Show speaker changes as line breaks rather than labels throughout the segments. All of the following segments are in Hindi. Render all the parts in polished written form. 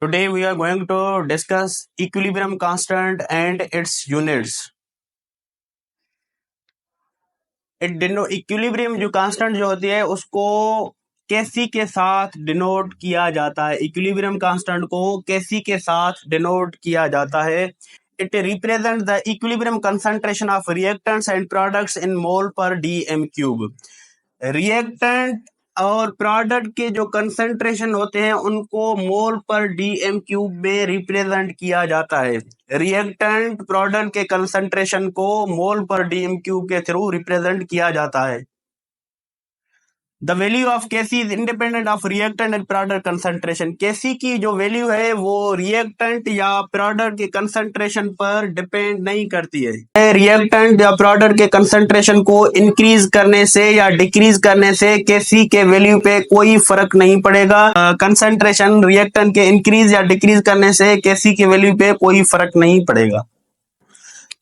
Today we are going to discuss equilibrium constant and its units. Equilibrium जो कांस्टेंट जो होती है उसको केसी के साथ डिनोट किया जाता है। इक्विलिब्रियम कांस्टेंट को केसी के साथ डिनोट किया जाता है। It represent the equilibrium concentration of reactants and products in mole पर डीएम क्यूब। रिएक्टेंट और प्रोडक्ट के जो कंसंट्रेशन होते हैं उनको मोल पर डीएम क्यूब में रिप्रेजेंट किया जाता है। रिएक्टेंट प्रोडक्ट के कंसंट्रेशन को मोल पर डीएम क्यूब के थ्रू रिप्रेजेंट किया जाता है। The value of KC is independent of reactant and product concentration. KC की जो वैल्यू है वो रिएक्टेंट या प्रोडक्ट के कंसंट्रेशन पर डिपेंड नहीं करती है। रिएक्टेंट या प्रोडक्ट के कंसंट्रेशन को इंक्रीज करने से या डिक्रीज करने से केसी के वैल्यू पे कोई फर्क नहीं पड़ेगा। कंसंट्रेशन रिएक्टेंट के इंक्रीज या डिक्रीज करने से केसी के वैल्यू पे कोई फर्क नहीं पड़ेगा।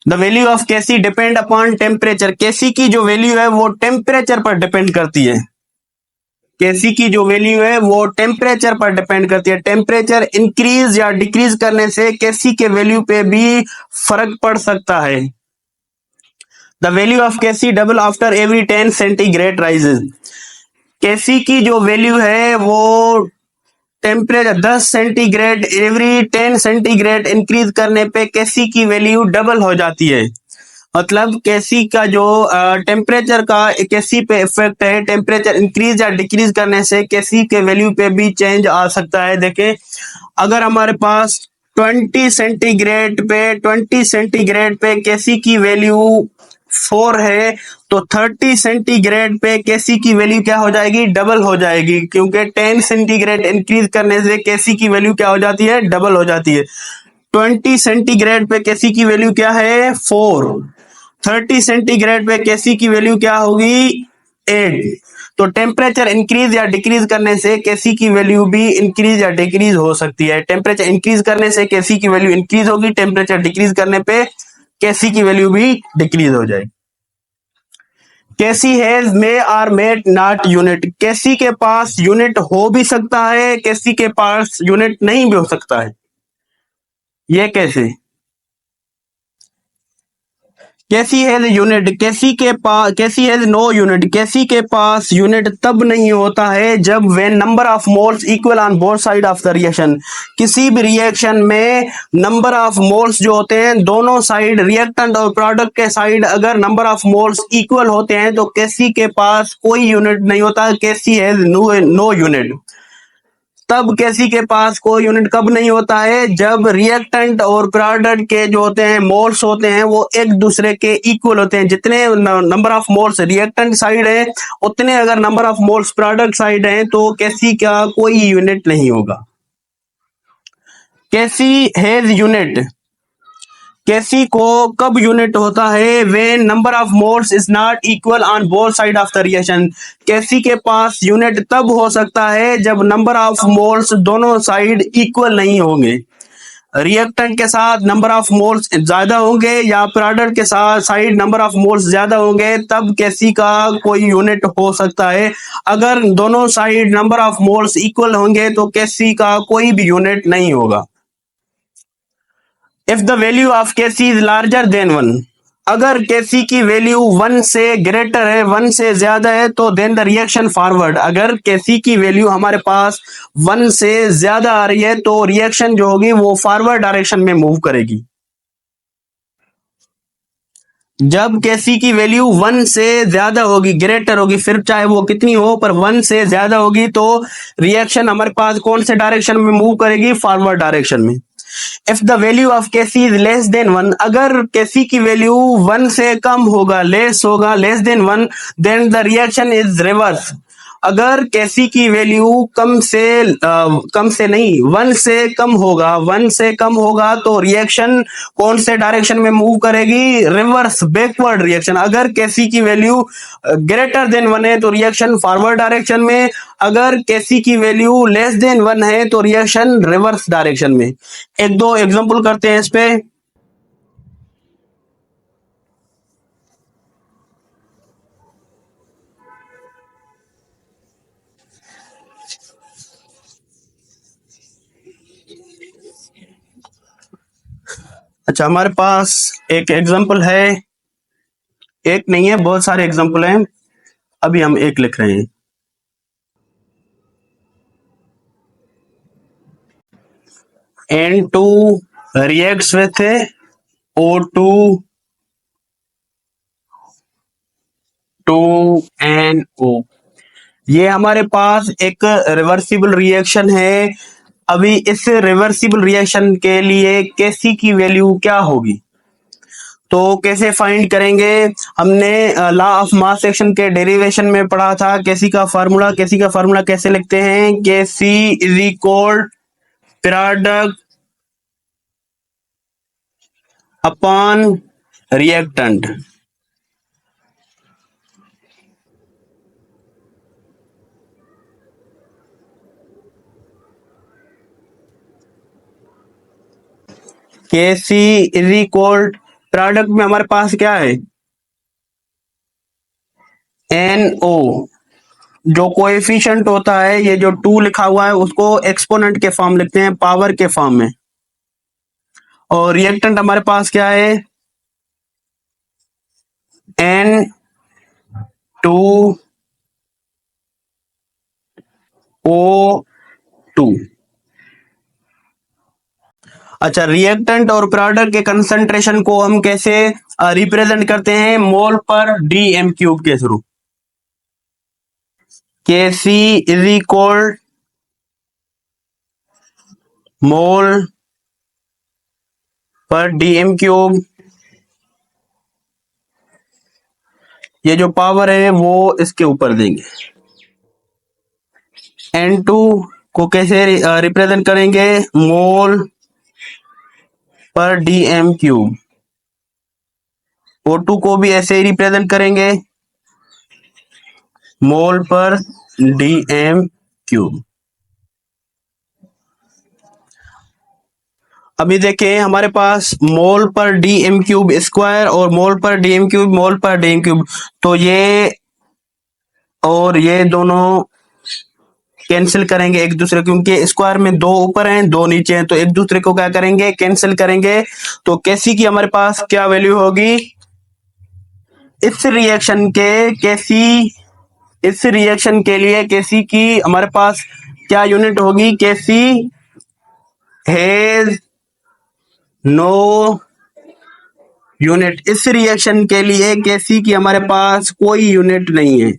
The value of KC depend upon temperature. KC की जो वैल्यू है वो टेम्परेचर पर डिपेंड करती है। केसी की जो वैल्यू है वो टेम्परेचर पर डिपेंड करती है। टेम्परेचर इंक्रीज या डिक्रीज करने से केसी के वैल्यू पे भी फर्क पड़ सकता है। The value of KC double after every 10 centigrade rises. KC की जो वैल्यू है वो temperature 10 centigrade every 10 centigrade increase करने पे केसी की वैल्यू डबल हो जाती है। मतलब केसी का जो टेम्परेचर का केसी पे इफेक्ट है, टेम्परेचर इंक्रीज या डिक्रीज करने से केसी के वैल्यू पे भी चेंज आ सकता है। देखें, अगर हमारे पास 20 सेंटीग्रेड पे केसी की वैल्यू 4 है तो 30 सेंटीग्रेड पे केसी की वैल्यू क्या हो जाएगी? डबल हो जाएगी, क्योंकि 10 सेंटीग्रेड इंक्रीज करने से केसी की वैल्यू क्या हो जाती है? डबल हो जाती है। 20 सेंटीग्रेड पे केसी की वैल्यू क्या है? 4। 30 सेंटीग्रेड पे केसी की वैल्यू क्या होगी? 8। तो टेम्परेचर इंक्रीज या डिक्रीज करने से केसी की वैल्यू भी इंक्रीज या डिक्रीज हो सकती है। टेम्परेचर इंक्रीज करने से केसी की वैल्यू इंक्रीज होगी, टेम्परेचर डिक्रीज करने पे केसी की वैल्यू भी डिक्रीज हो जाएगी। केसी हैज मे और मे नॉट यूनिट। केसी के पास यूनिट हो भी सकता है, केसी के पास यूनिट नहीं भी हो सकता है। ये कैसे? KC has unit. KC has no unit. KC के पास यूनिट तब नहीं होता है जब when number of moles equal on both side of the reaction. किसी भी रिएक्शन में नंबर ऑफ मोल्स जो होते हैं दोनों साइड, रिएक्टेंट और प्रोडक्ट के साइड, अगर नंबर ऑफ मोल्स इक्वल होते हैं तो केसी के पास कोई यूनिट नहीं होता। केसी हैज नो यूनिट। तब केसी के पास कोई यूनिट कब नहीं होता है? जब रिएक्टेंट और प्रोडक्ट के जो होते हैं मोल्स होते हैं वो एक दूसरे के इक्वल होते हैं। जितने number of moles reactant side है उतने अगर number of moles product side है तो केसी का कोई यूनिट नहीं होगा। केसी हैज यूनिट। केसी को कब यूनिट होता है? When number of moles is not equal on both side of the reaction. KC के पास यूनिट तब हो सकता है जब नंबर ऑफ मोल्स दोनों साइड इक्वल नहीं होंगे। रिएक्टेंट के साथ नंबर ऑफ मोल्स ज्यादा होंगे या प्रोडक्ट के साथ साइड नंबर ऑफ मोल्स ज्यादा होंगे, तब केसी का कोई यूनिट हो सकता है। अगर दोनों side number of moles equal होंगे तो केसी का कोई भी यूनिट नहीं होगा। If the value of KC is larger than 1। अगर केसी की वैल्यू 1 से ग्रेटर है, 1 से ज्यादा है, तो देन द रिएक्शन फॉरवर्ड। अगर केसी की वैल्यू हमारे पास 1 से ज्यादा आ रही है तो रिएक्शन जो होगी वो फॉरवर्ड डायरेक्शन में मूव करेगी। जब केसी की वैल्यू 1 से ज्यादा होगी, ग्रेटर होगी, फिर चाहे वो कितनी हो पर 1 से ज्यादा होगी, तो रिएक्शन हमारे पास कौन से डायरेक्शन में मूव करेगी? फॉरवर्ड डायरेक्शन में। If the value of KC is less than 1। अगर केसी की वैल्यू 1 से कम होगा, लेस होगा, less than 1, then the reaction is reverse. अगर केसी की वैल्यू कम से नहीं 1 से कम होगा, 1 से कम होगा तो रिएक्शन कौन से डायरेक्शन में मूव करेगी? Reverse, backward reaction. अगर केसी की वैल्यू ग्रेटर देन 1 है तो रिएक्शन फॉरवर्ड डायरेक्शन में। अगर केसी की वैल्यू लेस देन 1 है तो रिएक्शन रिवर्स डायरेक्शन में। एक दो एग्जांपल करते हैं इस पे। अच्छा, हमारे पास एक एग्जाम्पल है, एक नहीं है, बहुत सारे एग्जाम्पल हैं। अभी हम एक लिख रहे हैं। N2 reacts with O2 2NO। ये हमारे पास एक रिवर्सिबल रिएक्शन है। अभी इस रिवर्सिबल रिएक्शन के लिए केसी की वैल्यू क्या होगी, तो कैसे फाइंड करेंगे? हमने लॉ ऑफ मास एक्शन के डेरिवेशन में पढ़ा था केसी का फार्मूला। केसी का फार्मूला कैसे लिखते हैं? Kc is equal product upon reactant. Kc is equal product में हमारे पास क्या है? NO। जो कोएफिशिएंट होता है, ये जो 2 लिखा हुआ है उसको एक्सपोनेंट के फॉर्म लिखते हैं, पावर के फॉर्म में। और रिएक्टेंट हमारे पास क्या है? N2O2। अच्छा, रिएक्टेंट और प्रोडक्ट के कंसंट्रेशन को हम कैसे रिप्रेजेंट करते हैं? मोल पर डीएम क्यूब के थ्रू। Kc इज इक्वल मोल पर डीएम क्यूब। ये जो पावर है वो इसके ऊपर देंगे। N2 को कैसे रिप्रेजेंट करेंगे? मोल पर डीएम क्यूब। O2 को भी ऐसे ही रिप्रेजेंट करेंगे, मोल पर डीएम क्यूब। अभी देखें, हमारे पास मोल पर डीएम क्यूब स्क्वायर और मोल पर डीएम क्यूब, मोल पर डीएम क्यूब, तो ये और ये दोनों कैंसिल करेंगे एक दूसरे, क्योंकि स्क्वायर में 2 ऊपर हैं 2 नीचे हैं, तो एक दूसरे को क्या करेंगे? कैंसिल करेंगे। तो केसी की हमारे पास क्या वैल्यू होगी? इस रिएक्शन के लिए केसी की हमारे पास क्या यूनिट होगी? केसी हैज नो यूनिट। इस रिएक्शन के लिए केसी की हमारे पास कोई यूनिट नहीं है।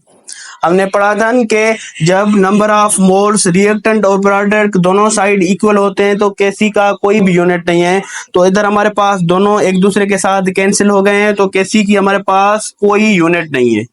हमने पढ़ा था कि जब नंबर ऑफ मोल्स रिएक्टेंट और प्रोडक्ट दोनों साइड इक्वल होते हैं तो केसी का कोई भी यूनिट नहीं है। तो इधर हमारे पास दोनों एक दूसरे के साथ कैंसिल हो गए हैं, तो केसी की हमारे पास कोई यूनिट नहीं है।